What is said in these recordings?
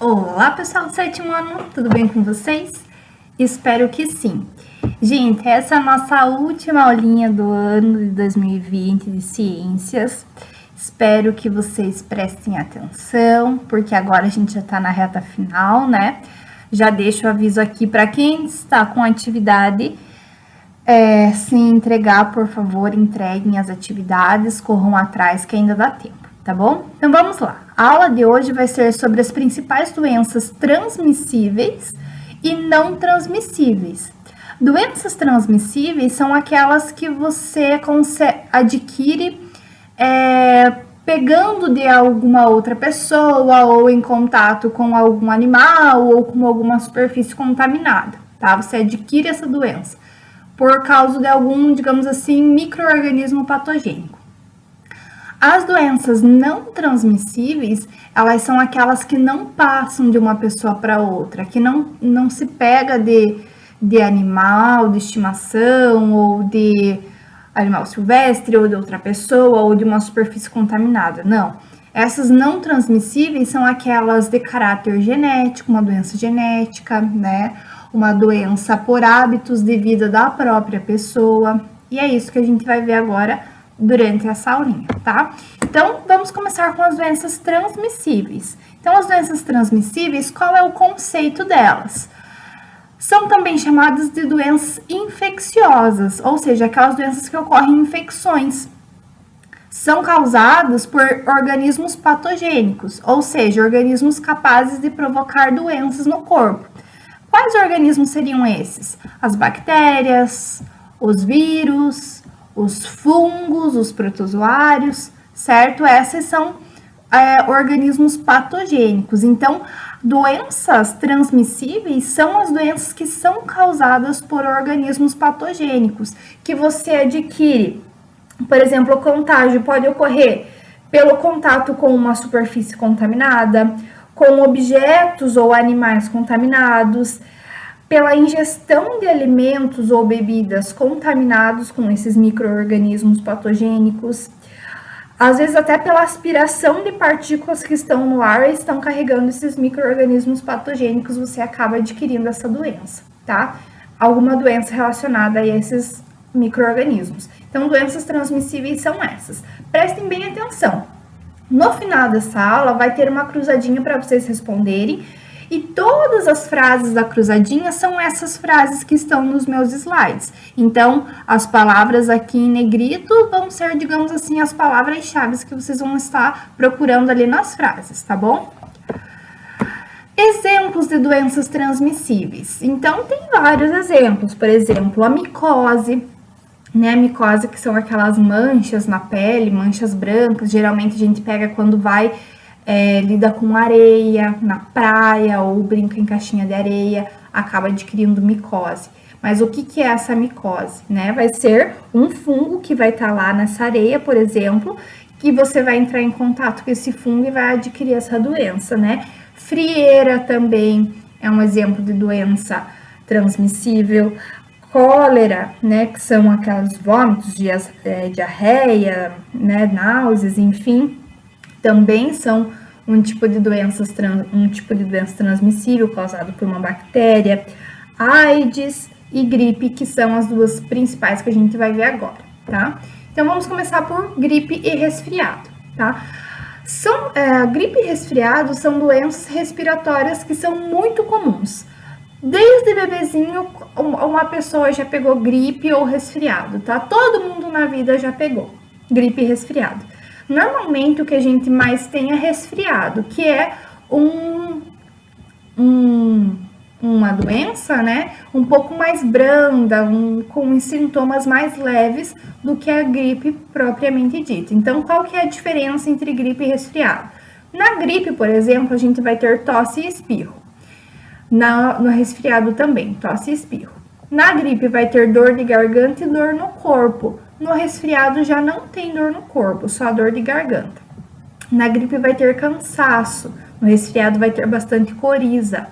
Olá, pessoal do sétimo ano, tudo bem com vocês? Espero que sim. Gente, essa é a nossa última aulinha do ano de 2020 de ciências. Espero que vocês prestem atenção, porque agora a gente já está na reta final, né? Já deixo o aviso aqui para quem está com atividade. Se entregar, por favor, entreguem as atividades, corram atrás que ainda dá tempo, tá bom? Então vamos lá. A aula de hoje vai ser sobre as principais doenças transmissíveis e não transmissíveis. Doenças transmissíveis são aquelas que você adquire pegando de alguma outra pessoa ou em contato com algum animal ou com alguma superfície contaminada, tá? Você adquire essa doença por causa de algum, digamos assim, micro-organismo patogênico. As doenças não transmissíveis, elas são aquelas que não passam de uma pessoa para outra, que não se pega de animal, de estimação, ou de animal silvestre, ou de outra pessoa, ou de uma superfície contaminada, não. Essas não transmissíveis são aquelas de caráter genético, uma doença genética, né? Uma doença por hábitos de vida da própria pessoa. E é isso que a gente vai ver agora durante essa aulinha, tá? Então, vamos começar com as doenças transmissíveis. Então, as doenças transmissíveis, qual é o conceito delas? São também chamadas de doenças infecciosas, ou seja, aquelas doenças que ocorrem em infecções. São causadas por organismos patogênicos, ou seja, organismos capazes de provocar doenças no corpo. Quais organismos seriam esses? As bactérias, os vírus, os fungos, os protozoários, certo? Esses são organismos patogênicos. Então, doenças transmissíveis são as doenças que são causadas por organismos patogênicos, que você adquire. Por exemplo, o contágio pode ocorrer pelo contato com uma superfície contaminada, com objetos ou animais contaminados, pela ingestão de alimentos ou bebidas contaminados com esses micro-organismos patogênicos, às vezes até pela aspiração de partículas que estão no ar e estão carregando esses micro-organismos patogênicos, você acaba adquirindo essa doença, tá? Alguma doença relacionada a esses micro-organismos. Então, doenças transmissíveis são essas. Prestem bem atenção. No final dessa aula, vai ter uma cruzadinha para vocês responderem. E todas as frases da cruzadinha são essas frases que estão nos meus slides. Então, as palavras aqui em negrito vão ser, digamos assim, as palavras-chave que vocês vão estar procurando ali nas frases, tá bom? Exemplos de doenças transmissíveis. Então, tem vários exemplos. Por exemplo, a micose, né? A micose, que são aquelas manchas na pele, manchas brancas. Geralmente a gente pega quando vai lida com areia na praia ou brinca em caixinha de areia, acaba adquirindo micose. Mas o que é essa micose, né? Vai ser um fungo que vai estar lá nessa areia, por exemplo, que você vai entrar em contato com esse fungo e vai adquirir essa doença, né? Frieira também é um exemplo de doença transmissível. Cólera, né? Que são aqueles vômitos, diarreia, né? Náuseas, enfim. Também são um tipo de doença transmissível causado por uma bactéria, AIDS e gripe, que são as duas principais que a gente vai ver agora, tá? Então, vamos começar por gripe e resfriado, tá? Gripe e resfriado são doenças respiratórias que são muito comuns. Desde bebezinho, uma pessoa já pegou gripe ou resfriado, tá? Todo mundo na vida já pegou gripe e resfriado. Normalmente, o que a gente mais tem é resfriado, que é uma doença, né, um pouco mais branda, com sintomas mais leves do que a gripe propriamente dita. Então, qual que é a diferença entre gripe e resfriado? Na gripe, por exemplo, a gente vai ter tosse e espirro. No resfriado também, tosse e espirro. Na gripe vai ter dor de garganta e dor no corpo. No resfriado já não tem dor no corpo, só dor de garganta. Na gripe vai ter cansaço, no resfriado vai ter bastante coriza.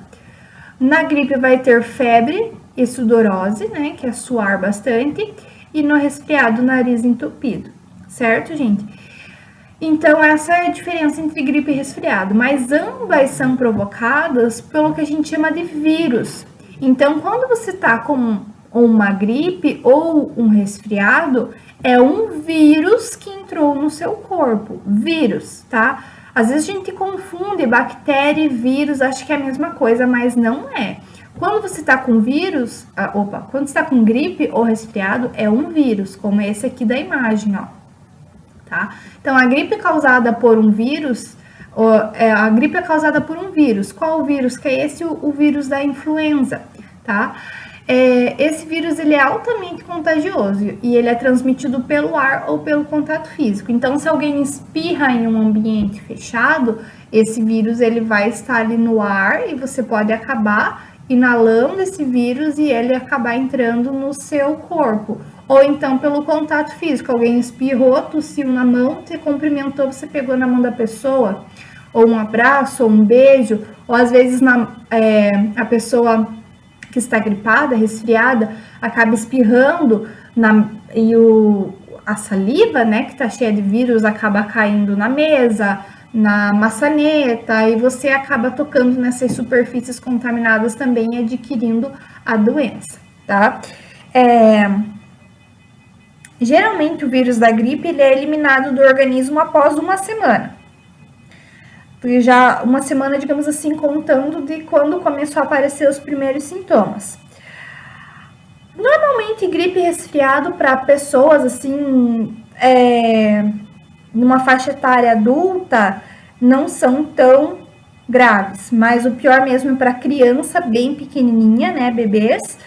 Na gripe vai ter febre e sudorose, né, que é suar bastante. E no resfriado, nariz entupido, certo, gente? Então, essa é a diferença entre gripe e resfriado, mas ambas são provocadas pelo que a gente chama de vírus. Então, quando você está com uma gripe ou um resfriado, é um vírus que entrou no seu corpo. Vírus, tá? Às vezes a gente confunde bactéria e vírus, acho que é a mesma coisa, mas não é. Quando você está com vírus, quando você está com gripe ou resfriado, é um vírus, como esse aqui da imagem, ó. Tá? Então, a gripe causada por um vírus, a gripe é causada por um vírus. Qual o vírus? Que é esse, o vírus da influenza, tá? Esse vírus, ele é altamente contagioso e ele é transmitido pelo ar ou pelo contato físico. Então, se alguém espirra em um ambiente fechado, esse vírus, ele vai estar ali no ar e você pode acabar inalando esse vírus e ele acabar entrando no seu corpo. Ou então pelo contato físico, alguém espirrou, tossiu na mão, você cumprimentou, você pegou na mão da pessoa, ou um abraço, ou um beijo, ou às vezes a pessoa que está gripada, resfriada, acaba espirrando e a saliva, né, que está cheia de vírus, acaba caindo na mesa, na maçaneta, e você acaba tocando nessas superfícies contaminadas também, adquirindo a doença, tá? Geralmente, o vírus da gripe ele é eliminado do organismo após uma semana. Já uma semana, digamos assim, contando de quando começou a aparecer os primeiros sintomas. Normalmente, gripe e resfriado para pessoas, assim, numa faixa etária adulta, não são tão graves. Mas o pior mesmo é para criança bem pequenininha, né, bebês,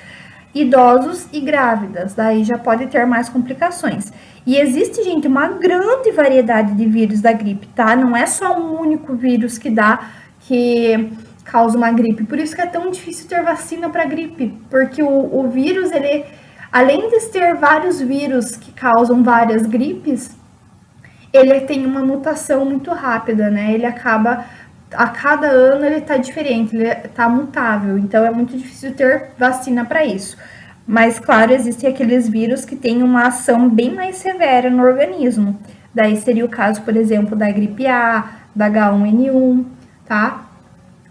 idosos e grávidas, daí já pode ter mais complicações. E existe, gente, uma grande variedade de vírus da gripe, tá? Não é só um único vírus que causa uma gripe. Por isso que é tão difícil ter vacina para gripe, porque o vírus, ele, além de ter vários vírus que causam várias gripes, ele tem uma mutação muito rápida, né? Ele acaba, a cada ano ele tá diferente, ele tá mutável, então é muito difícil ter vacina para isso. Mas, claro, existem aqueles vírus que têm uma ação bem mais severa no organismo. Daí seria o caso, por exemplo, da gripe A, da H1N1, tá?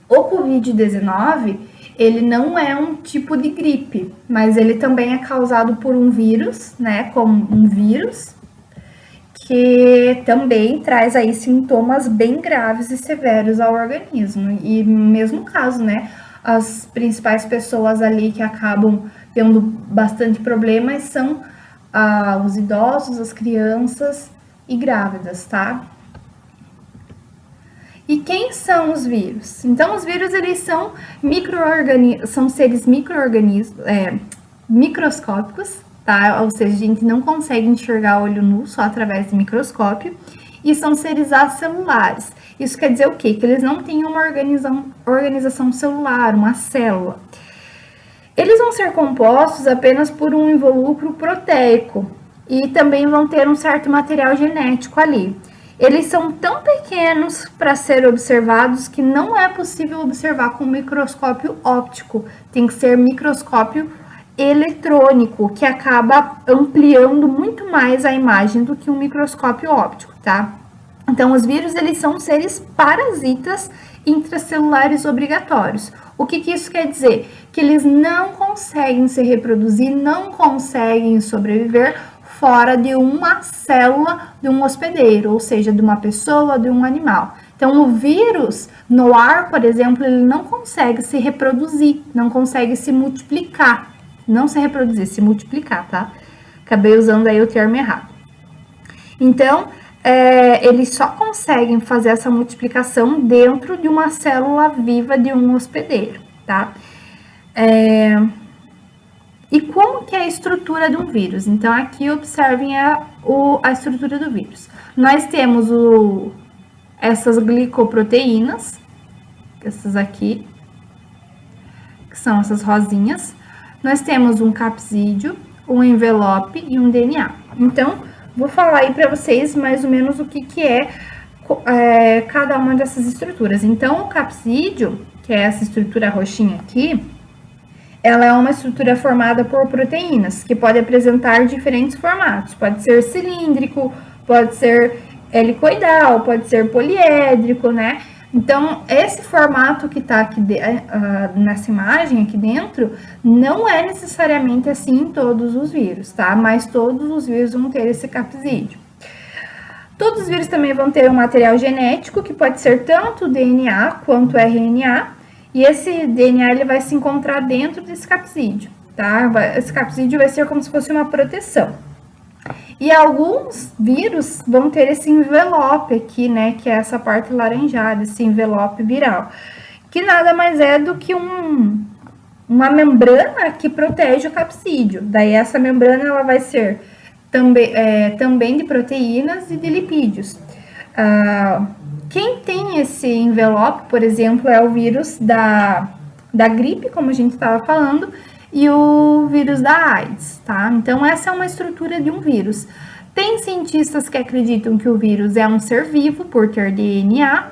O Covid-19, ele não é um tipo de gripe, mas ele também é causado por um vírus, né? Como um vírus, que também traz aí sintomas bem graves e severos ao organismo. E no mesmo caso, né? As principais pessoas ali que acabam tendo bastante problemas são os idosos, as crianças e grávidas, tá? E quem são os vírus? Então, os vírus, eles são são seres microscópicos, tá? Ou seja, a gente não consegue enxergar olho nu só através do microscópio, e são seres acelulares. Isso quer dizer o quê? Que eles não têm uma organização celular, uma célula. Eles vão ser compostos apenas por um involucro proteico e também vão ter um certo material genético ali. Eles são tão pequenos para ser observados que não é possível observar com microscópio óptico. Tem que ser microscópio eletrônico, que acaba ampliando muito mais a imagem do que um microscópio óptico, tá? Então, os vírus, eles são seres parasitas intracelulares obrigatórios. O que isso quer dizer? Que eles não conseguem se reproduzir, não conseguem sobreviver fora de uma célula de um hospedeiro, ou seja, de uma pessoa, de um animal. Então, o vírus, no ar, por exemplo, ele não consegue se reproduzir, não consegue se multiplicar. Não se reproduzir, se multiplicar, tá? Acabei usando aí o termo errado. Então, eles só conseguem fazer essa multiplicação dentro de uma célula viva de um hospedeiro, tá? E como que é a estrutura de um vírus? Então, aqui observem a estrutura do vírus. Nós temos essas glicoproteínas, essas aqui, que são essas rosinhas. Nós temos um capsídeo, um envelope e um DNA. Então, vou falar aí para vocês mais ou menos o que é cada uma dessas estruturas. Então, o capsídeo, que é essa estrutura roxinha aqui, ela é uma estrutura formada por proteínas, que pode apresentar diferentes formatos. Pode ser cilíndrico, pode ser helicoidal, pode ser poliédrico, né? Então, esse formato que está aqui nessa imagem aqui dentro, não é necessariamente assim em todos os vírus, tá? Mas todos os vírus vão ter esse capsídeo. Todos os vírus também vão ter um material genético, que pode ser tanto DNA quanto RNA, e esse DNA ele vai se encontrar dentro desse capsídeo, tá? Esse capsídeo vai ser como se fosse uma proteção. E alguns vírus vão ter esse envelope aqui, né, que é essa parte laranjada, esse envelope viral, que nada mais é do que uma membrana que protege o capsídeo. Daí essa membrana ela vai ser também de proteínas e de lipídios. Quem tem esse envelope, por exemplo, é o vírus da gripe, como a gente estava falando, e o vírus da AIDS, tá? Então, essa é uma estrutura de um vírus. Tem cientistas que acreditam que o vírus é um ser vivo por ter DNA,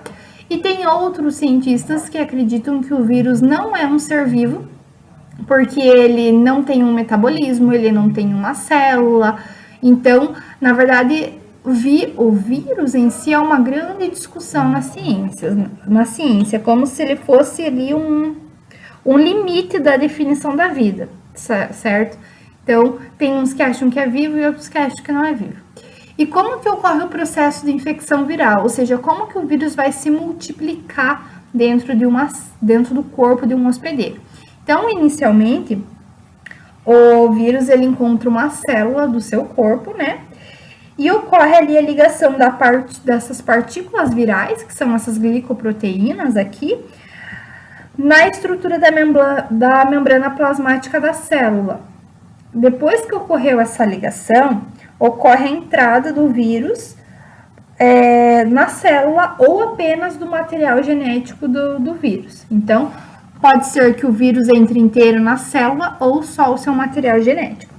e tem outros cientistas que acreditam que o vírus não é um ser vivo, porque ele não tem um metabolismo, ele não tem uma célula. Então, na verdade, o vírus em si é uma grande discussão na ciência, como se ele fosse ali um limite da definição da vida, certo? Então, tem uns que acham que é vivo e outros que acham que não é vivo. E como que ocorre o processo de infecção viral? Ou seja, como que o vírus vai se multiplicar dentro do corpo de um hospedeiro? Então, inicialmente, o vírus ele encontra uma célula do seu corpo, né? E ocorre ali a ligação dessas partículas virais, que são essas glicoproteínas aqui, na estrutura da membrana plasmática da célula. Depois que ocorreu essa ligação, ocorre a entrada do vírus na célula ou apenas do material genético do vírus. Então, pode ser que o vírus entre inteiro na célula ou só o seu material genético.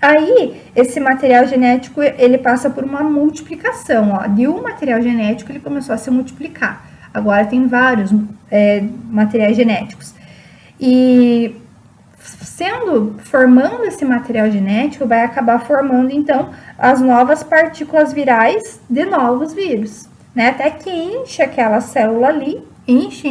Aí, esse material genético, ele passa por uma multiplicação, ó. De um material genético, ele começou a se multiplicar. Agora tem vários materiais genéticos. E formando esse material genético, vai acabar formando, então, as novas partículas virais de novos vírus, né? Até que enche aquela célula ali, enche,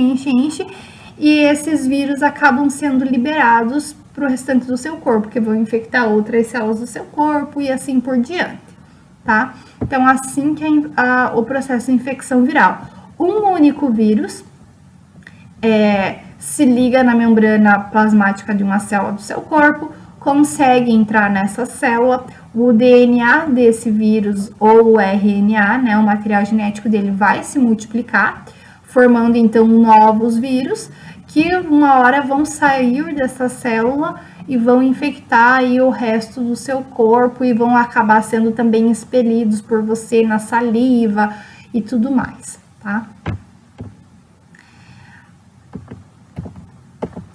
e esses vírus acabam sendo liberados para o restante do seu corpo, que vão infectar outras células do seu corpo e assim por diante, tá? Então, assim que o processo de infecção viral. Um único vírus se liga na membrana plasmática de uma célula do seu corpo, consegue entrar nessa célula, o DNA desse vírus ou o RNA, né, o material genético dele vai se multiplicar, formando então novos vírus, que uma hora vão sair dessa célula e vão infectar aí o resto do seu corpo e vão acabar sendo também expelidos por você na saliva e tudo mais, tá?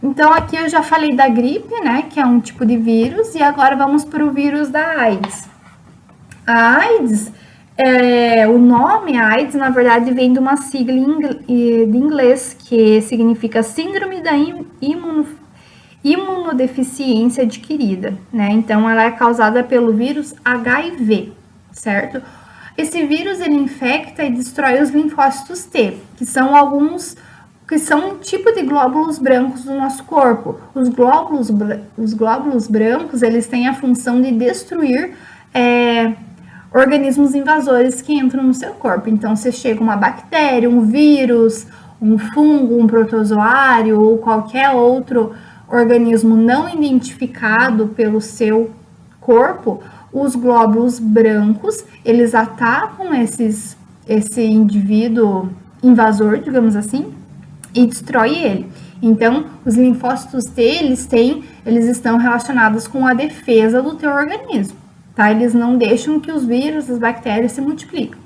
Então, aqui eu já falei da gripe, né, que é um tipo de vírus, e agora vamos para o vírus da AIDS. A AIDS, o nome AIDS, na verdade, vem de uma sigla de inglês, que significa Síndrome da Imunodeficiência Adquirida, né? Então, ela é causada pelo vírus HIV, certo? Esse vírus, ele infecta e destrói os linfócitos T, que são um tipo de glóbulos brancos do nosso corpo. Os glóbulos brancos, eles têm a função de destruir organismos invasores que entram no seu corpo. Então, se chega uma bactéria, um vírus, um fungo, um protozoário ou qualquer outro organismo não identificado pelo seu corpo, os glóbulos brancos, eles atacam esse indivíduo invasor, digamos assim, e destrói ele. Então, os linfócitos T, eles estão relacionados com a defesa do teu organismo, tá? Eles não deixam que os vírus, as bactérias se multipliquem.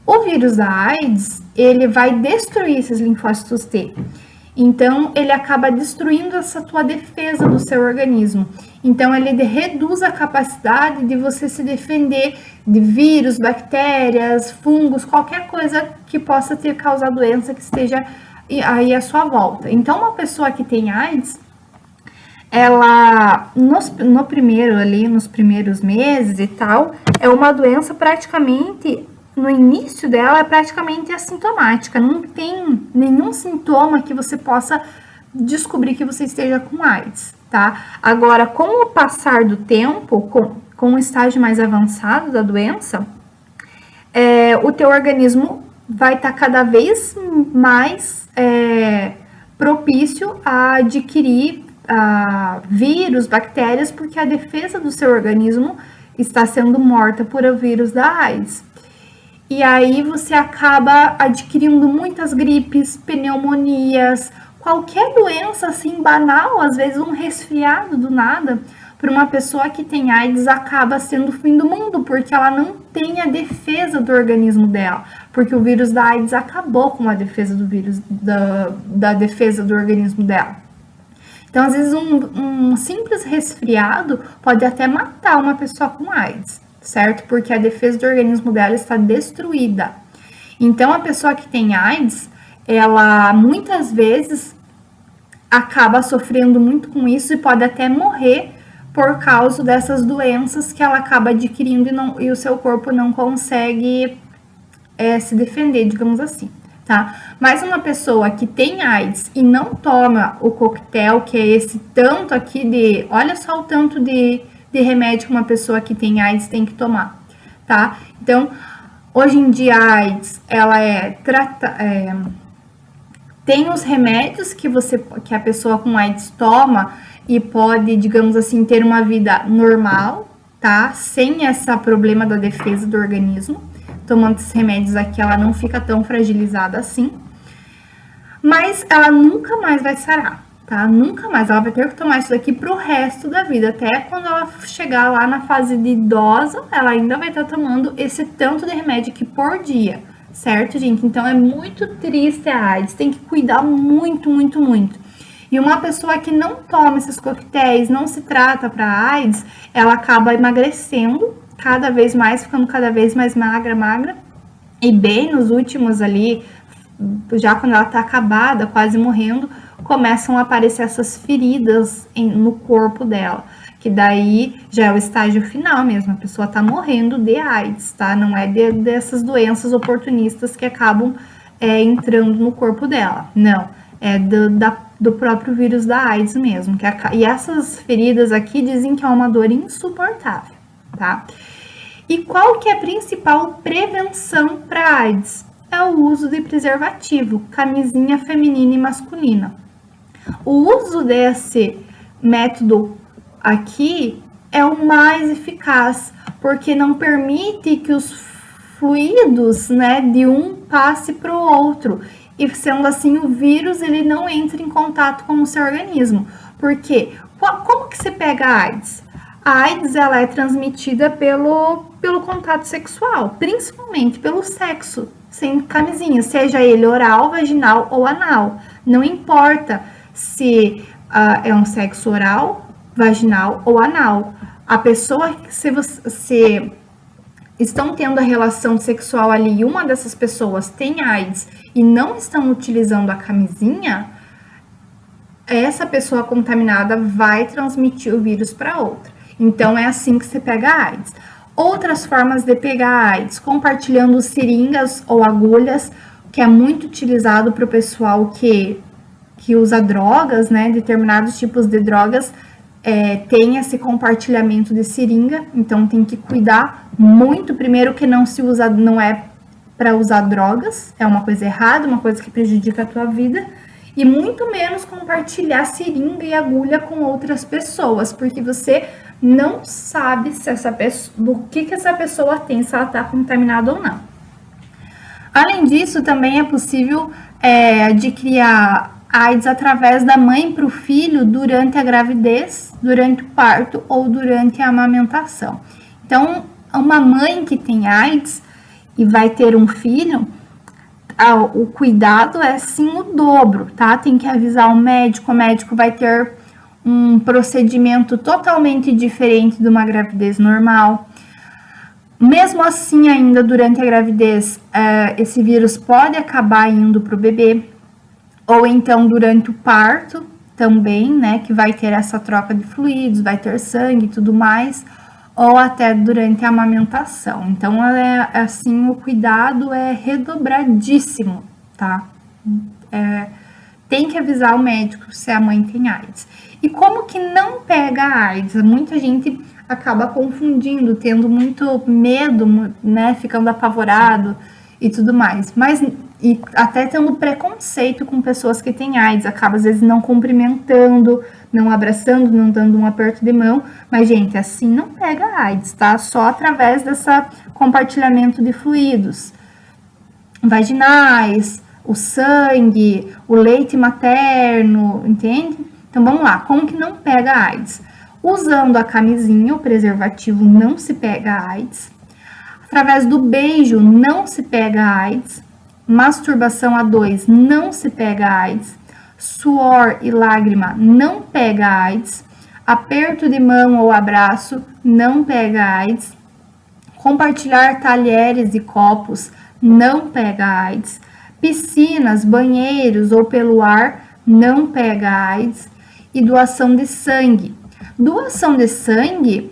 O vírus da AIDS, ele vai destruir esses linfócitos T. Então, ele acaba destruindo essa tua defesa do seu organismo. Então, ele reduz a capacidade de você se defender de vírus, bactérias, fungos, qualquer coisa que possa ter causado doença que esteja aí à sua volta. Então, uma pessoa que tem AIDS, ela, nos primeiros meses e tal, é uma doença praticamente no início dela é praticamente assintomática, não tem nenhum sintoma que você possa descobrir que você esteja com AIDS, tá? Agora, com o passar do tempo, com o estágio mais avançado da doença, o teu organismo vai estar cada vez mais propício a adquirir vírus, bactérias, porque a defesa do seu organismo está sendo morta por o vírus da AIDS. E aí você acaba adquirindo muitas gripes, pneumonias, qualquer doença assim banal, às vezes um resfriado do nada, para uma pessoa que tem AIDS acaba sendo o fim do mundo, porque ela não tem a defesa do organismo dela, porque o vírus da AIDS acabou com a defesa do vírus, da defesa do organismo dela. Então, às vezes, um simples resfriado pode até matar uma pessoa com AIDS, certo? Porque a defesa do organismo dela está destruída. Então, a pessoa que tem AIDS, ela muitas vezes acaba sofrendo muito com isso e pode até morrer por causa dessas doenças que ela acaba adquirindo e o seu corpo não consegue se defender, digamos assim. Tá? Mas uma pessoa que tem AIDS e não toma o coquetel, que é esse tanto aqui de... Olha só o tanto de remédio que uma pessoa que tem AIDS tem que tomar, tá? Então, hoje em dia a AIDS, ela tem os remédios que a pessoa com AIDS toma e pode, digamos assim, ter uma vida normal, tá? Sem esse problema da defesa do organismo. Tomando esses remédios aqui, ela não fica tão fragilizada assim. Mas ela nunca mais vai sarar, tá? Nunca mais. Ela vai ter que tomar isso daqui pro resto da vida. Até quando ela chegar lá na fase de idosa, ela ainda vai estar tomando esse tanto de remédio aqui por dia. Certo, gente? Então, é muito triste a AIDS. Tem que cuidar muito, muito, muito. E uma pessoa que não toma esses coquetéis, não se trata para AIDS, ela acaba emagrecendo cada vez mais, ficando cada vez mais magra, e bem nos últimos ali, já quando ela tá acabada, quase morrendo, começam a aparecer essas feridas no corpo dela, que daí já é o estágio final mesmo, a pessoa tá morrendo de AIDS, tá? Não é dessas doenças oportunistas que acabam entrando no corpo dela, não, é do próprio vírus da AIDS mesmo, e essas feridas aqui dizem que é uma dor insuportável, tá? E qual que é a principal prevenção para AIDS? É o uso de preservativo, camisinha feminina e masculina. O uso desse método aqui é o mais eficaz, porque não permite que os fluidos, né, de um passe para o outro. E sendo assim, o vírus ele não entra em contato com o seu organismo. Porque como que você pega a AIDS? A AIDS ela é transmitida pelo contato sexual, principalmente pelo sexo, sem camisinha, seja ele oral, vaginal ou anal. Não importa se é um sexo oral, vaginal ou anal. A pessoa, se estão tendo a relação sexual ali e uma dessas pessoas tem AIDS e não estão utilizando a camisinha, essa pessoa contaminada vai transmitir o vírus para outra. Então, é assim que você pega a AIDS. Outras formas de pegar a AIDS, compartilhando seringas ou agulhas, que é muito utilizado para o pessoal que usa drogas, né? Determinados tipos de drogas tem esse compartilhamento de seringa, então tem que cuidar muito. Primeiro que não se usa, não é para usar drogas, é uma coisa errada, uma coisa que prejudica a tua vida. E muito menos compartilhar seringa e agulha com outras pessoas, porque você não sabe se do que essa pessoa tem, se ela está contaminada ou não. Além disso, também é possível adquirir a AIDS através da mãe para o filho durante a gravidez, durante o parto ou durante a amamentação. Então, uma mãe que tem AIDS e vai ter um filho, o cuidado é sim o dobro, tá? Tem que avisar o médico vai ter um procedimento totalmente diferente de uma gravidez normal. Mesmo assim, ainda durante a gravidez, esse vírus pode acabar indo para o bebê, ou então durante o parto também, né? Que vai ter essa troca de fluidos, vai ter sangue e tudo mais. ou até durante a amamentação. Então, assim, o cuidado é redobradíssimo, tá? Tem que avisar o médico se a mãe tem AIDS. E como que não pega a AIDS? Muita gente acaba confundindo, tendo muito medo, né, ficando apavorado e tudo mais. Mas e até tendo preconceito com pessoas que têm AIDS, acaba às vezes não cumprimentando, não abraçando, não dando um aperto de mão. Mas, gente, assim não pega a AIDS, tá? Só através dessa compartilhamento de fluidos vaginais, o sangue, o leite materno, entende? Então vamos lá, como que não pega a AIDS? Usando a camisinha, o preservativo, não se pega a AIDS. Através do beijo, não se pega a AIDS. Masturbação a dois, não se pega a AIDS. Suor e lágrima, não pega a AIDS. Aperto de mão ou abraço, não pega a AIDS. Compartilhar talheres e copos, não pega a AIDS. Piscinas, banheiros ou pelo ar, não pega a AIDS. E doação de sangue. Doação de sangue,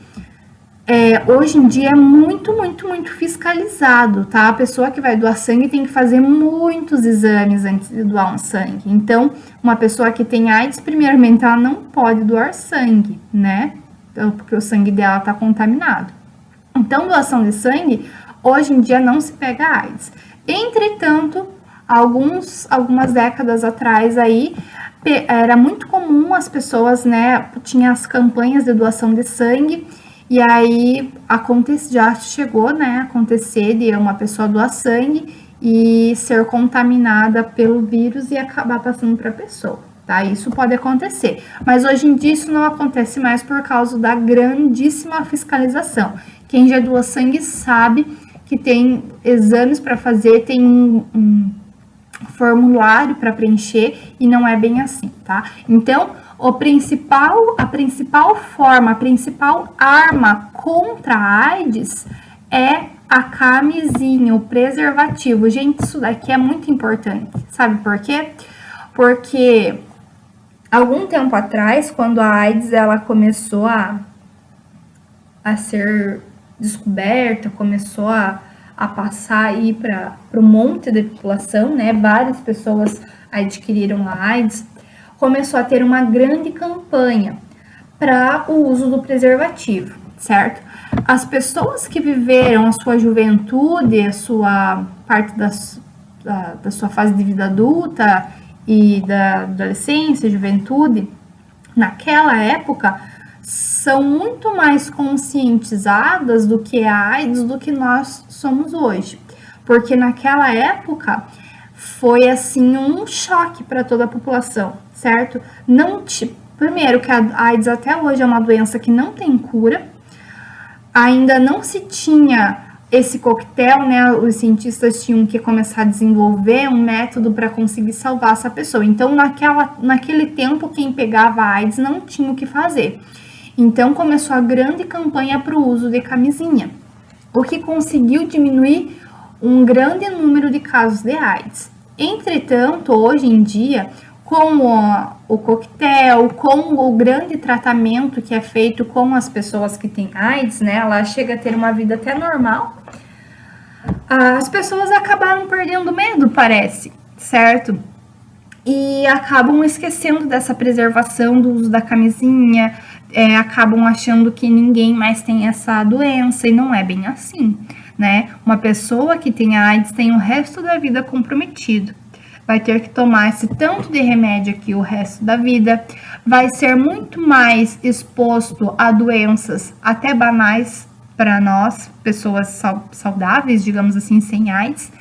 hoje em dia é muito fiscalizado, tá? A pessoa que vai doar sangue tem que fazer muitos exames antes de doar um sangue. Então, uma pessoa que tem AIDS, primeiramente, ela não pode doar sangue, né? Então, porque o sangue dela tá contaminado. Então, doação de sangue, hoje em dia não se pega AIDS. Entretanto, algumas décadas atrás aí, era muito comum as pessoas, né, tinha as campanhas de doação de sangue, e aí já chegou, né, a acontecer de uma pessoa doar sangue e ser contaminada pelo vírus e acabar passando para a pessoa, tá? Isso pode acontecer, mas hoje em dia isso não acontece mais por causa da grandíssima fiscalização. Quem já doa sangue sabe que tem exames para fazer, tem um formulário para preencher e não é bem assim, tá? Então, a principal arma contra a AIDS é a camisinha, o preservativo. Gente, isso daqui é muito importante. Sabe por quê? Porque algum tempo atrás, quando a AIDS ela começou a ser descoberta, começou a passar aí para um monte de população, né? Várias pessoas adquiriram a AIDS. Começou a ter uma grande campanha para o uso do preservativo, certo? As pessoas que viveram a sua juventude, a sua parte da sua fase de vida adulta e da adolescência, juventude, naquela época, são muito mais conscientizadas do que a AIDS do que nós somos hoje. Porque naquela época foi assim um choque para toda a população, certo? Primeiro que a AIDS até hoje é uma doença que não tem cura, ainda não se tinha esse coquetel, né? Os cientistas tinham que começar a desenvolver um método para conseguir salvar essa pessoa. Então, naquele tempo, quem pegava a AIDS não tinha o que fazer. Então, começou a grande campanha para o uso de camisinha, o que conseguiu diminuir um grande número de casos de AIDS. Entretanto, hoje em dia, com o coquetel, com o grande tratamento que é feito com as pessoas que têm AIDS, né? Ela chega a ter uma vida até normal. As pessoas acabaram perdendo medo, parece, certo? E acabam esquecendo dessa preservação do uso da camisinha, acabam achando que ninguém mais tem essa doença, e não é bem assim, né? Uma pessoa que tem AIDS tem o resto da vida comprometido. Vai ter que tomar esse tanto de remédio aqui o resto da vida, vai ser muito mais exposto a doenças até banais para nós, pessoas saudáveis, digamos assim, sem AIDS,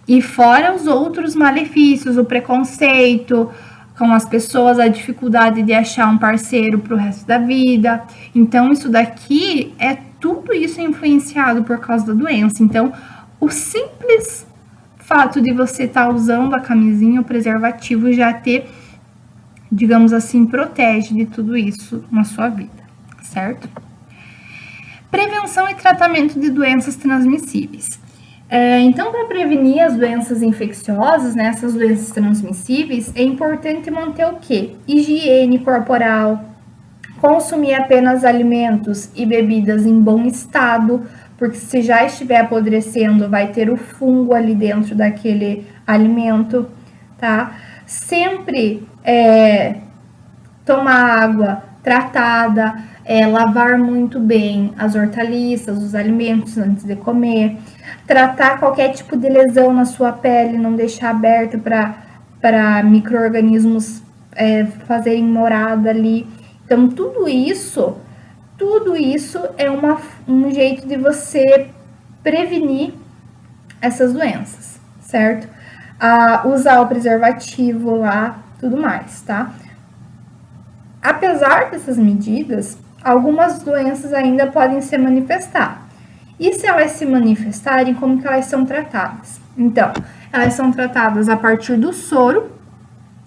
e fora os outros malefícios, o preconceito com as pessoas, a dificuldade de achar um parceiro para o resto da vida. Então, isso daqui tudo isso é influenciado por causa da doença. Então, o simples fato de você estar usando a camisinha, o preservativo, já digamos assim, protege de tudo isso na sua vida, certo? Prevenção e tratamento de doenças transmissíveis. Então, para prevenir as doenças infecciosas, né, essas doenças transmissíveis, é importante manter o quê? Higiene corporal, Consumir apenas alimentos e bebidas em bom estado, porque se já estiver apodrecendo, vai ter o fungo ali dentro daquele alimento, tá? Sempre tomar água tratada, lavar muito bem as hortaliças, os alimentos antes de comer, tratar qualquer tipo de lesão na sua pele, não deixar aberto para micro-organismos fazerem morada ali. Então, tudo isso é um jeito de você prevenir essas doenças, certo? Usar o preservativo lá, tudo mais, tá? Apesar dessas medidas, algumas doenças ainda podem se manifestar. E se elas se manifestarem, como que elas são tratadas? Então, elas são tratadas a partir do soro.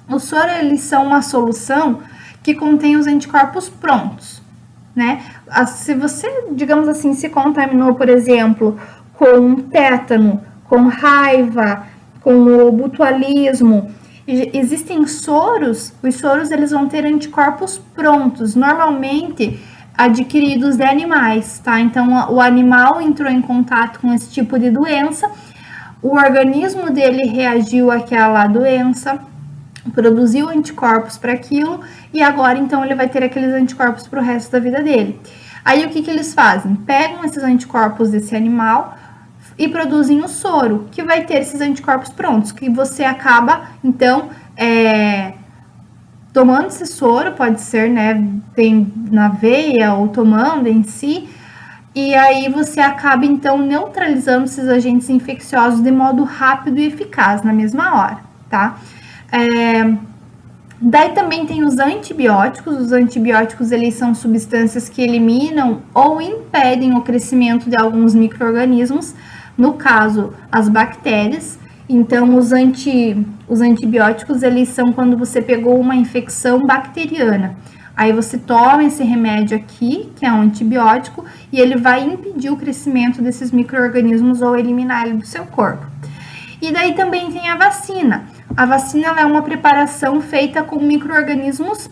O soro, eles são uma solução que contém os anticorpos prontos, né? Se você, digamos assim, se contaminou, por exemplo, com tétano, com raiva, com o botulismo, existem soros, os soros eles vão ter anticorpos prontos, normalmente adquiridos de animais, tá? Então, o animal entrou em contato com esse tipo de doença, o organismo dele reagiu àquela doença, produziu anticorpos para aquilo e agora então ele vai ter aqueles anticorpos para o resto da vida dele. Aí o que eles fazem? Pegam esses anticorpos desse animal e produzem o soro, que vai ter esses anticorpos prontos, que você acaba então tomando esse soro, pode ser, né, tem na veia ou tomando em si, e aí você acaba então neutralizando esses agentes infecciosos de modo rápido e eficaz na mesma hora, tá? Daí também tem os antibióticos eles são substâncias que eliminam ou impedem o crescimento de alguns micro-organismos, no caso, as bactérias. Então, os antibióticos, eles são quando você pegou uma infecção bacteriana. Aí você toma esse remédio aqui, que é um antibiótico, e ele vai impedir o crescimento desses micro-organismos ou eliminar ele do seu corpo. E daí também tem a vacina. A vacina é uma preparação feita com micro-organismos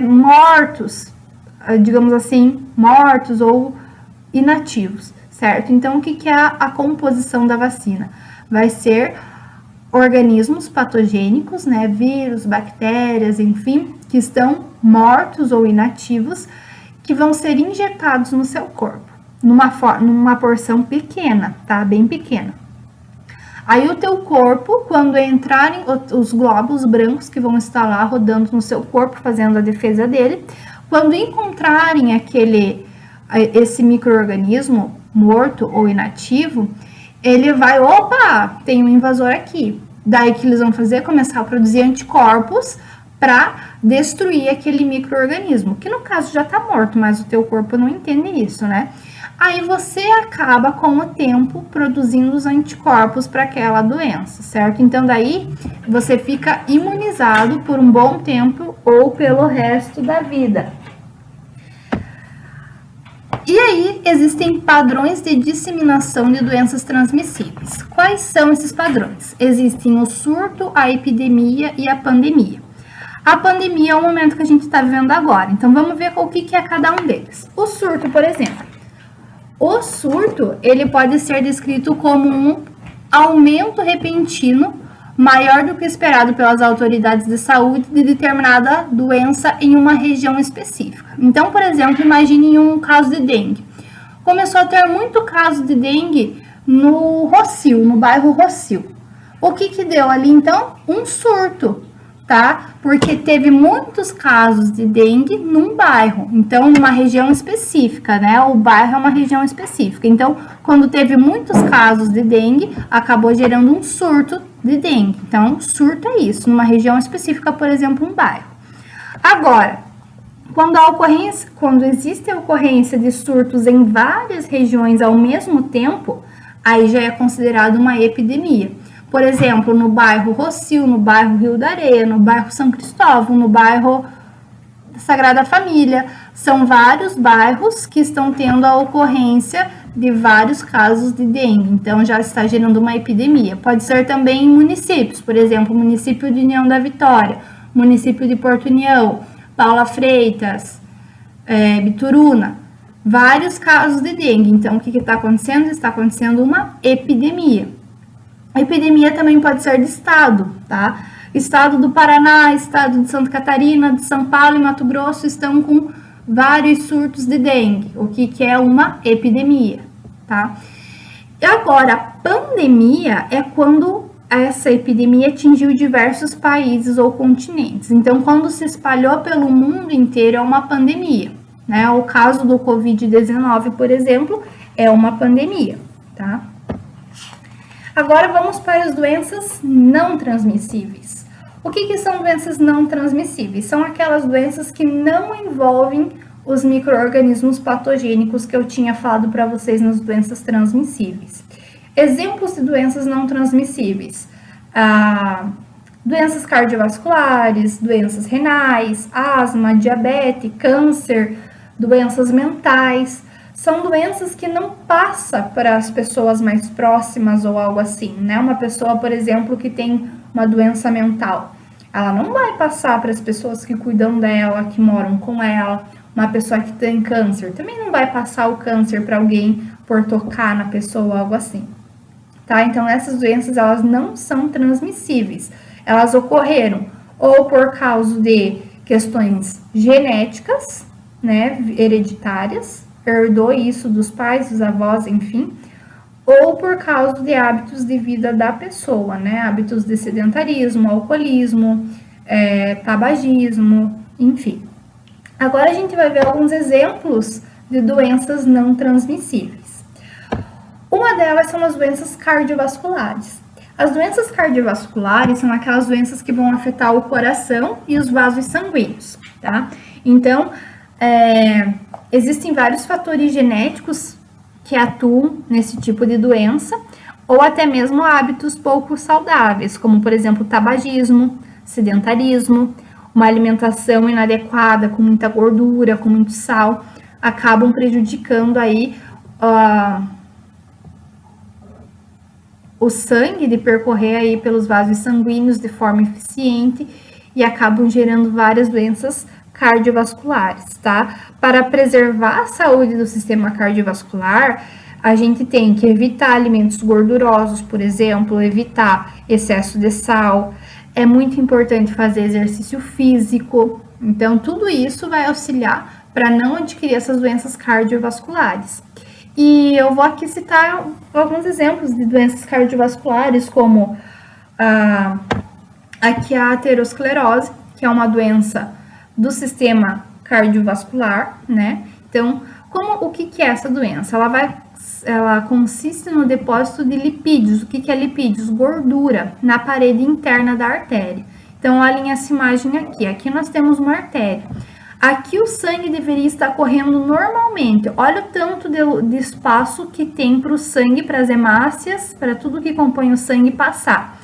mortos, digamos assim, mortos ou inativos, certo? Então, o que é a composição da vacina? Vai ser organismos patogênicos, né, vírus, bactérias, enfim, que estão mortos ou inativos, que vão ser injetados no seu corpo, numa porção pequena, tá? Bem pequena. Aí o teu corpo, quando entrarem os glóbulos brancos que vão estar lá rodando no seu corpo, fazendo a defesa dele, quando encontrarem esse micro-organismo morto ou inativo, ele vai, opa, tem um invasor aqui. Daí que eles vão fazer? Começar a produzir anticorpos para destruir aquele micro-organismo, que no caso já tá morto, mas o teu corpo não entende isso, né? Aí você acaba com o tempo produzindo os anticorpos para aquela doença, certo? Então daí você fica imunizado por um bom tempo ou pelo resto da vida. E aí existem padrões de disseminação de doenças transmissíveis. Quais são esses padrões? Existem o surto, a epidemia e a pandemia. A pandemia é o momento que a gente está vivendo agora, então vamos ver o que é cada um deles. O surto, por exemplo. O surto, ele pode ser descrito como um aumento repentino maior do que esperado pelas autoridades de saúde de determinada doença em uma região específica. Então, por exemplo, imagine um caso de dengue. Começou a ter muito caso de dengue no Rossio, no bairro Rossio. O que deu ali, então? Um surto, tá? Porque teve muitos casos de dengue num bairro, então numa região específica, né? O bairro é uma região específica. Então, quando teve muitos casos de dengue, acabou gerando um surto de dengue. Então, surto é isso, numa região específica, por exemplo, um bairro. Agora, quando existe a ocorrência de surtos em várias regiões ao mesmo tempo, aí já é considerado uma epidemia. Por exemplo, no bairro Rossio, no bairro Rio da Areia, no bairro São Cristóvão, no bairro Sagrada Família. São vários bairros que estão tendo a ocorrência de vários casos de dengue. Então, já está gerando uma epidemia. Pode ser também em municípios, por exemplo, o município de União da Vitória, município de Porto União, Paula Freitas, Bituruna, vários casos de dengue. Então, o que está acontecendo? Está acontecendo uma epidemia. A epidemia também pode ser de estado, tá? Estado do Paraná, estado de Santa Catarina, de São Paulo e Mato Grosso estão com vários surtos de dengue, o que é uma epidemia, tá? E agora, a pandemia é quando essa epidemia atingiu diversos países ou continentes. Então, quando se espalhou pelo mundo inteiro, é uma pandemia, né? O caso do Covid-19, por exemplo, é uma pandemia, tá? Agora vamos para as doenças não transmissíveis. O que são doenças não transmissíveis? São aquelas doenças que não envolvem os micro-organismos patogênicos que eu tinha falado para vocês nas doenças transmissíveis. Exemplos de doenças não transmissíveis: doenças cardiovasculares, doenças renais, asma, diabetes, câncer, doenças mentais. São doenças que não passam para as pessoas mais próximas ou algo assim, né? Uma pessoa, por exemplo, que tem uma doença mental, ela não vai passar para as pessoas que cuidam dela, que moram com ela. Uma pessoa que tem câncer também não vai passar o câncer para alguém por tocar na pessoa, algo assim, tá? Então, essas doenças, elas não são transmissíveis. Elas ocorreram ou por causa de questões genéticas, né, hereditárias, herdou isso dos pais, dos avós, enfim, ou por causa de hábitos de vida da pessoa, né, hábitos de sedentarismo, alcoolismo, tabagismo, enfim. Agora a gente vai ver alguns exemplos de doenças não transmissíveis. Uma delas são as doenças cardiovasculares. As doenças cardiovasculares são aquelas doenças que vão afetar o coração e os vasos sanguíneos, tá? Então, existem vários fatores genéticos que atuam nesse tipo de doença, ou até mesmo hábitos pouco saudáveis, como, por exemplo, tabagismo, sedentarismo, uma alimentação inadequada, com muita gordura, com muito sal, acabam prejudicando aí o sangue de percorrer aí pelos vasos sanguíneos de forma eficiente e acabam gerando várias doenças cardiovasculares, tá? Para preservar a saúde do sistema cardiovascular, a gente tem que evitar alimentos gordurosos, por exemplo, evitar excesso de sal. É muito importante fazer exercício físico. Então, tudo isso vai auxiliar para não adquirir essas doenças cardiovasculares. E eu vou aqui citar alguns exemplos de doenças cardiovasculares, como a aterosclerose, que é uma doença do sistema cardiovascular, né? Então, o que é essa doença? Ela consiste no depósito de lipídios. O que é lipídios? Gordura na parede interna da artéria. Então, olhem essa imagem aqui. Aqui nós temos uma artéria. Aqui o sangue deveria estar correndo normalmente. Olha o tanto de espaço que tem para o sangue, para as hemácias, para tudo que compõe o sangue passar.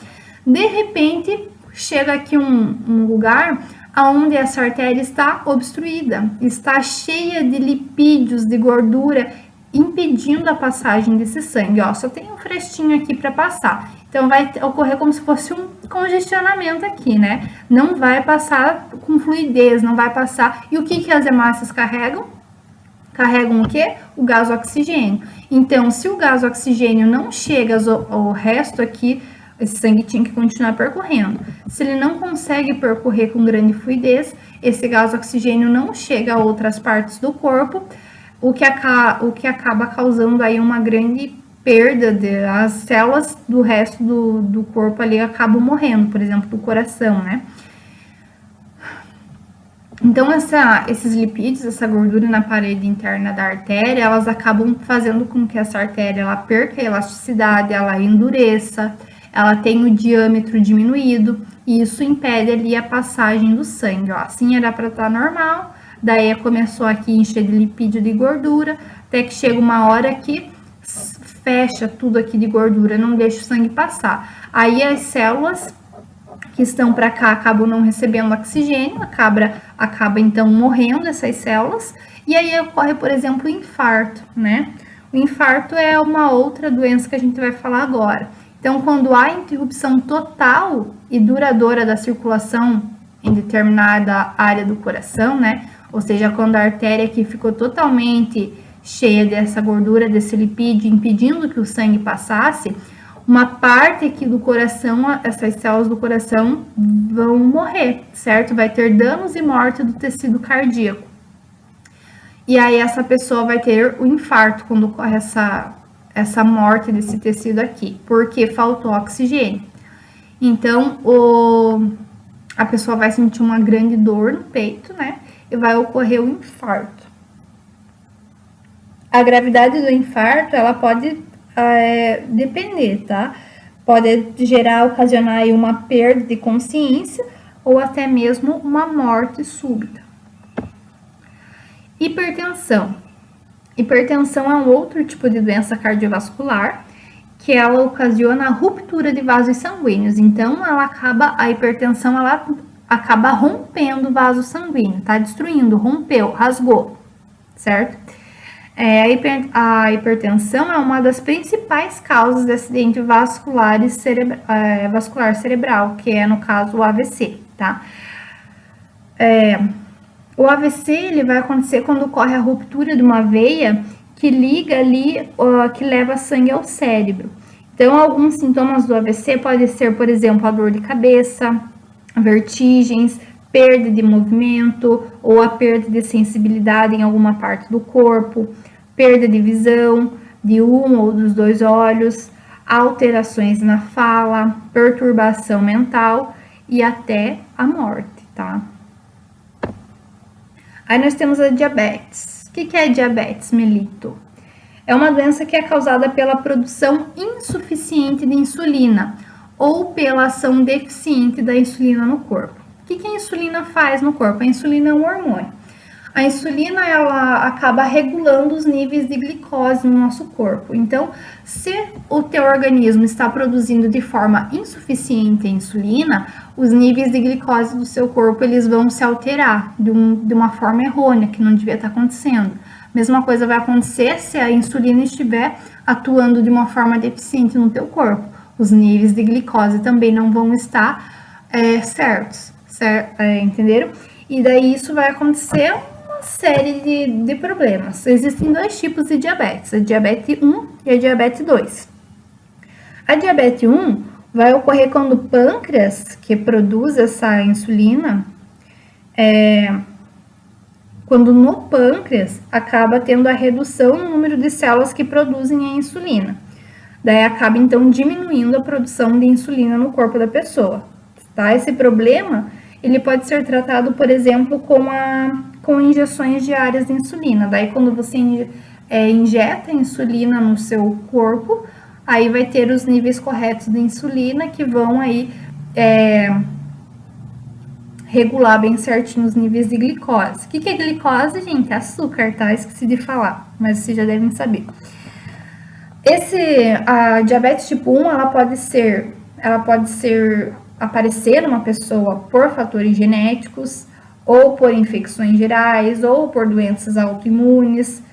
De repente, chega aqui um lugar onde essa artéria está obstruída, está cheia de lipídios, de gordura, impedindo a passagem desse sangue. Ó, só tem um frestinho aqui para passar. Então, vai ocorrer como se fosse um congestionamento aqui, né? Não vai passar com fluidez, não vai passar. E o que as hemácias carregam? Carregam o quê? O gás oxigênio. Então, se o gás oxigênio não chega ao resto aqui, esse sangue tinha que continuar percorrendo. Se ele não consegue percorrer com grande fluidez, esse gás oxigênio não chega a outras partes do corpo, o que acaba causando aí uma grande perda as células do resto do corpo ali acabam morrendo, por exemplo, do coração, né? Então, esses lipídios, essa gordura na parede interna da artéria, elas acabam fazendo com que essa artéria ela perca a elasticidade, ela endureça, ela tem o diâmetro diminuído, e isso impede ali a passagem do sangue, ó. Assim era para estar normal, daí começou aqui a encher de lipídio de gordura, até que chega uma hora que fecha tudo aqui de gordura, não deixa o sangue passar. Aí as células que estão para cá acabam não recebendo oxigênio, acaba então morrendo essas células, e aí ocorre, por exemplo, o infarto, né? O infarto é uma outra doença que a gente vai falar agora. Então, quando há interrupção total e duradoura da circulação em determinada área do coração, né? ou seja, quando a artéria aqui ficou totalmente cheia dessa gordura, desse lipídio, impedindo que o sangue passasse, uma parte aqui do coração, essas células do coração vão morrer, certo? Vai ter danos e morte do tecido cardíaco. E aí essa pessoa vai ter o infarto quando ocorre essa morte desse tecido aqui, porque faltou oxigênio. Então, a pessoa vai sentir uma grande dor no peito, né? E vai ocorrer o infarto. A gravidade do infarto, ela pode depender, tá? Pode ocasionar aí uma perda de consciência ou até mesmo uma morte súbita. Hipertensão. Hipertensão é um outro tipo de doença cardiovascular que ela ocasiona a ruptura de vasos sanguíneos. Então, a hipertensão ela acaba rompendo o vaso sanguíneo, tá? Destruindo, rompeu, rasgou, certo? A hipertensão é uma das principais causas de acidente vascular cerebral, que é, no caso, o AVC, tá? O AVC ele vai acontecer quando ocorre a ruptura de uma veia que liga ali, que leva sangue ao cérebro. Então, alguns sintomas do AVC podem ser, por exemplo, a dor de cabeça, vertigens, perda de movimento ou a perda de sensibilidade em alguma parte do corpo, perda de visão de um ou dos dois olhos, alterações na fala, perturbação mental e até a morte, tá? Aí nós temos a diabetes. O que é diabetes melito? É uma doença que é causada pela produção insuficiente de insulina ou pela ação deficiente da insulina no corpo. O que a insulina faz no corpo? A insulina é um hormônio. A insulina, ela acaba regulando os níveis de glicose no nosso corpo. Então, se o teu organismo está produzindo de forma insuficiente a insulina, os níveis de glicose do seu corpo, eles vão se alterar de uma forma errônea, que não devia estar acontecendo. Mesma coisa vai acontecer se a insulina estiver atuando de uma forma deficiente no teu corpo. Os níveis de glicose também não vão estar certos, entenderam? E daí isso vai acontecer uma série de problemas. Existem dois tipos de diabetes, a diabetes 1 e a diabetes 2. A diabetes 1 vai ocorrer quando o pâncreas, que produz essa insulina, quando no pâncreas acaba tendo a redução no número de células que produzem a insulina. Daí acaba então diminuindo a produção de insulina no corpo da pessoa, tá? Esse problema, ele pode ser tratado, por exemplo, com injeções diárias de insulina. Daí quando você injeta insulina no seu corpo, aí vai ter os níveis corretos de insulina que vão aí regular bem certinho os níveis de glicose. O que é glicose, gente? É açúcar, tá? Esqueci de falar, mas vocês já devem saber. A diabetes tipo 1, ela pode aparecer numa pessoa por fatores genéticos, ou por infecções gerais, ou por doenças autoimunes,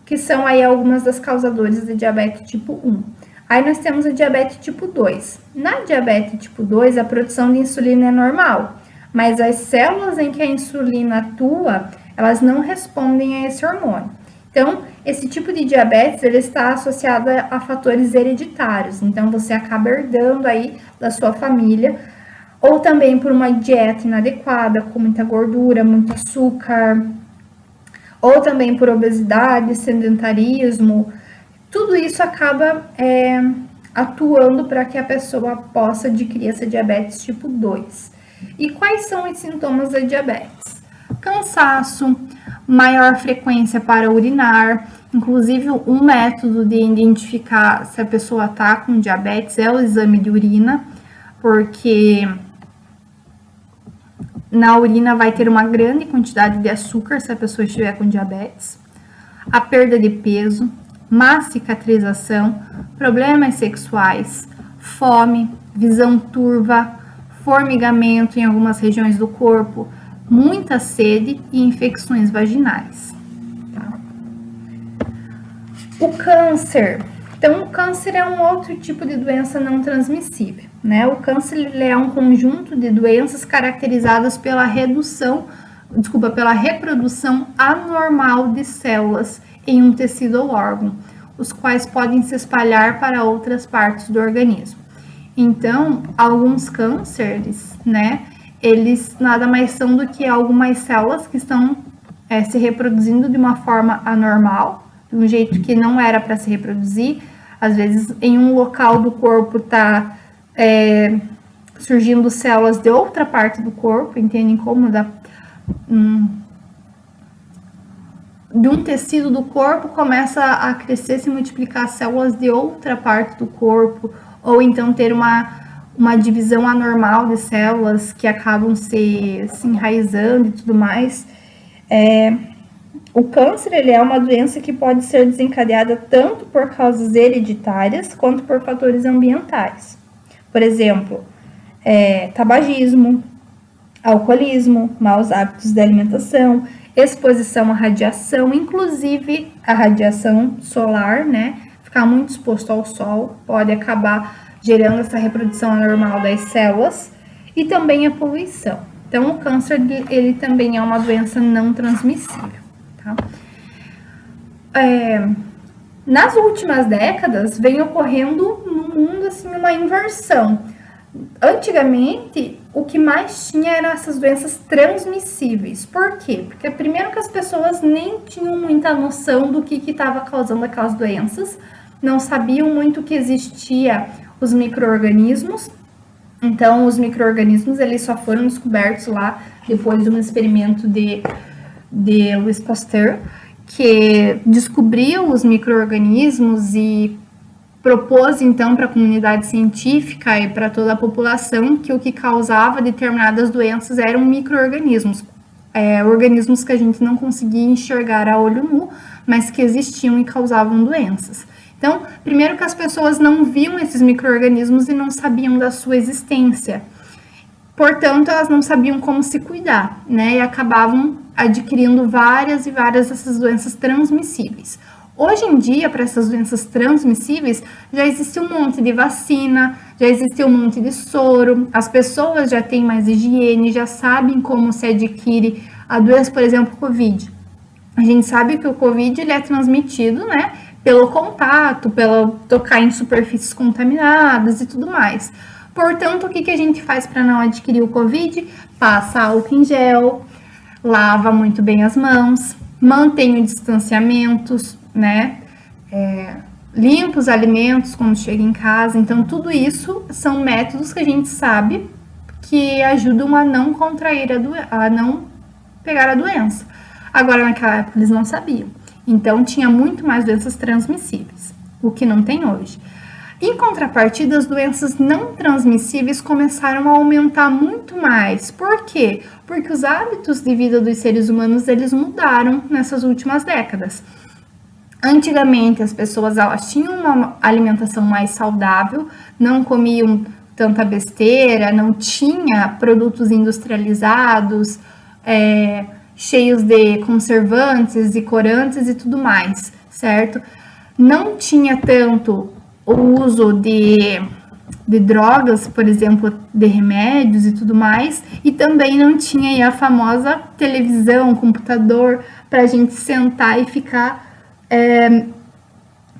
que são aí algumas das causadoras de diabetes tipo 1. Aí nós temos a diabetes tipo 2. Na diabetes tipo 2, a produção de insulina é normal, mas as células em que a insulina atua, elas não respondem a esse hormônio. Então, esse tipo de diabetes, ele está associado a fatores hereditários. Então, você acaba herdando aí da sua família, ou também por uma dieta inadequada, com muita gordura, muito açúcar, ou também por obesidade, sedentarismo. Tudo isso acaba atuando para que a pessoa possa adquirir essa diabetes tipo 2. E quais são os sintomas da diabetes? Cansaço, maior frequência para urinar, inclusive um método de identificar se a pessoa está com diabetes é o exame de urina, porque na urina vai ter uma grande quantidade de açúcar se a pessoa estiver com diabetes. A perda de peso, má cicatrização, problemas sexuais, fome, visão turva, formigamento em algumas regiões do corpo, muita sede e infecções vaginais. Tá? O câncer. Então, o câncer é um outro tipo de doença não transmissível, né? O câncer ele é um conjunto de doenças caracterizadas pela redução pela reprodução anormal de células em um tecido ou órgão, os quais podem se espalhar para outras partes do organismo. Então, alguns cânceres, né, eles nada mais são do que algumas células que estão se reproduzindo de uma forma anormal, de um jeito que não era para se reproduzir. Às vezes, em um local do corpo está surgindo células de outra parte do corpo, entendem como? De um tecido do corpo começa a crescer, se multiplicar células de outra parte do corpo, ou então ter uma divisão anormal de células que acabam se enraizando e tudo mais. O câncer, ele é uma doença que pode ser desencadeada tanto por causas hereditárias quanto por fatores ambientais. Por exemplo, tabagismo, alcoolismo, maus hábitos de alimentação, exposição à radiação, inclusive a radiação solar, né? Ficar muito exposto ao sol pode acabar gerando essa reprodução anormal das células, e também a poluição. Então, o câncer, ele também é uma doença não transmissível, tá? Nas últimas décadas, vem ocorrendo no mundo, assim, uma inversão. Antigamente, o que mais tinha eram essas doenças transmissíveis. Por quê? Porque primeiro que as pessoas nem tinham muita noção do que estava causando aquelas doenças, não sabiam muito que existia os micro-organismos. Então, os micro-organismos, eles só foram descobertos lá depois de um experimento de Louis Pasteur, que descobriu os micro-organismos e propôs, então, para a comunidade científica e para toda a população que o que causava determinadas doenças eram micro-organismos, organismos que a gente não conseguia enxergar a olho nu, mas que existiam e causavam doenças. Então, primeiro que as pessoas não viam esses micro-organismos e não sabiam da sua existência. Portanto, elas não sabiam como se cuidar, né? E acabavam adquirindo várias e várias dessas doenças transmissíveis. Hoje em dia, para essas doenças transmissíveis, já existe um monte de vacina, já existe um monte de soro, as pessoas já têm mais higiene, já sabem como se adquire a doença, por exemplo, Covid. A gente sabe que o Covid, ele é transmitido, né, pelo contato, pelo tocar em superfícies contaminadas e tudo mais. Portanto, o que a gente faz para não adquirir o Covid? Passa álcool em gel, lava muito bem as mãos, mantém o distanciamento, né? Limpa os alimentos quando chega em casa. Então, tudo isso são métodos que a gente sabe que ajudam a não contrair a não pegar a doença. Agora, naquela época, eles não sabiam. Então, tinha muito mais doenças transmissíveis, o que não tem hoje. Em contrapartida, as doenças não transmissíveis começaram a aumentar muito mais. Por quê? Porque os hábitos de vida dos seres humanos, eles mudaram nessas últimas décadas. Antigamente, as pessoas, elas tinham uma alimentação mais saudável, não comiam tanta besteira, não tinha produtos industrializados, cheios de conservantes e corantes e tudo mais, certo? Não tinha tanto o uso de drogas, por exemplo, de remédios e tudo mais, e também não tinha aí a famosa televisão, computador, para a gente sentar e ficar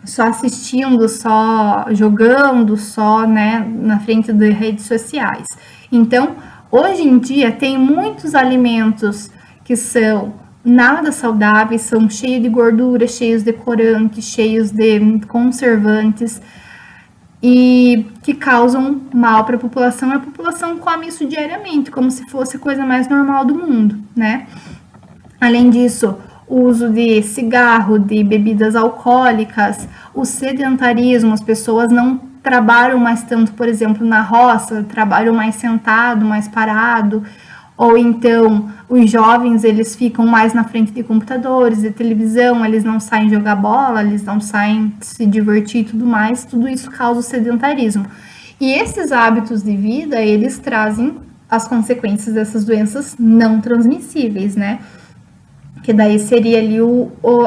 só assistindo, só jogando, só, né, na frente das redes sociais. Então, hoje em dia, tem muitos alimentos que são nada saudáveis, são cheios de gordura, cheios de corantes, cheios de conservantes e que causam mal para a população. A população come isso diariamente, como se fosse a coisa mais normal do mundo, né? Além disso, o uso de cigarro, de bebidas alcoólicas, o sedentarismo, as pessoas não trabalham mais tanto, por exemplo, na roça, trabalham mais sentado, mais parado, ou então os jovens, eles ficam mais na frente de computadores, de televisão, eles não saem jogar bola, eles não saem se divertir e tudo mais, tudo isso causa o sedentarismo. E esses hábitos de vida, eles trazem as consequências dessas doenças não transmissíveis, né? Que daí seria ali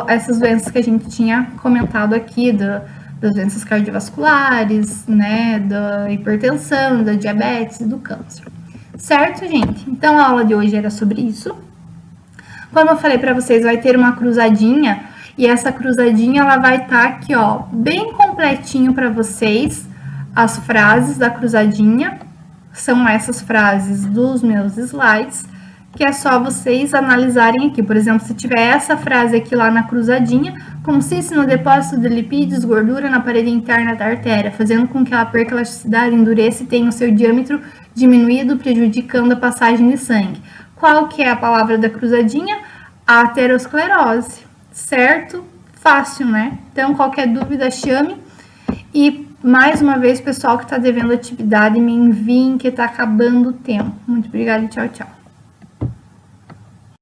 essas doenças que a gente tinha comentado aqui, das doenças cardiovasculares, né, da hipertensão, da diabetes e do câncer. Certo, gente? Então, a aula de hoje era sobre isso. Como eu falei para vocês, vai ter uma cruzadinha e essa cruzadinha ela vai estar aqui, ó, bem completinho para vocês. As frases da cruzadinha são essas frases dos meus slides, que é só vocês analisarem aqui. Por exemplo, se tiver essa frase aqui lá na cruzadinha, consiste no depósito de lipídios, gordura na parede interna da artéria, fazendo com que ela perca elasticidade, endureça e tenha o seu diâmetro diminuído, prejudicando a passagem de sangue. Qual que é a palavra da cruzadinha? Aterosclerose, certo? Fácil, né? Então, qualquer dúvida, chame. E, mais uma vez, pessoal que está devendo atividade, me enviem que está acabando o tempo. Muito obrigada e tchau, tchau.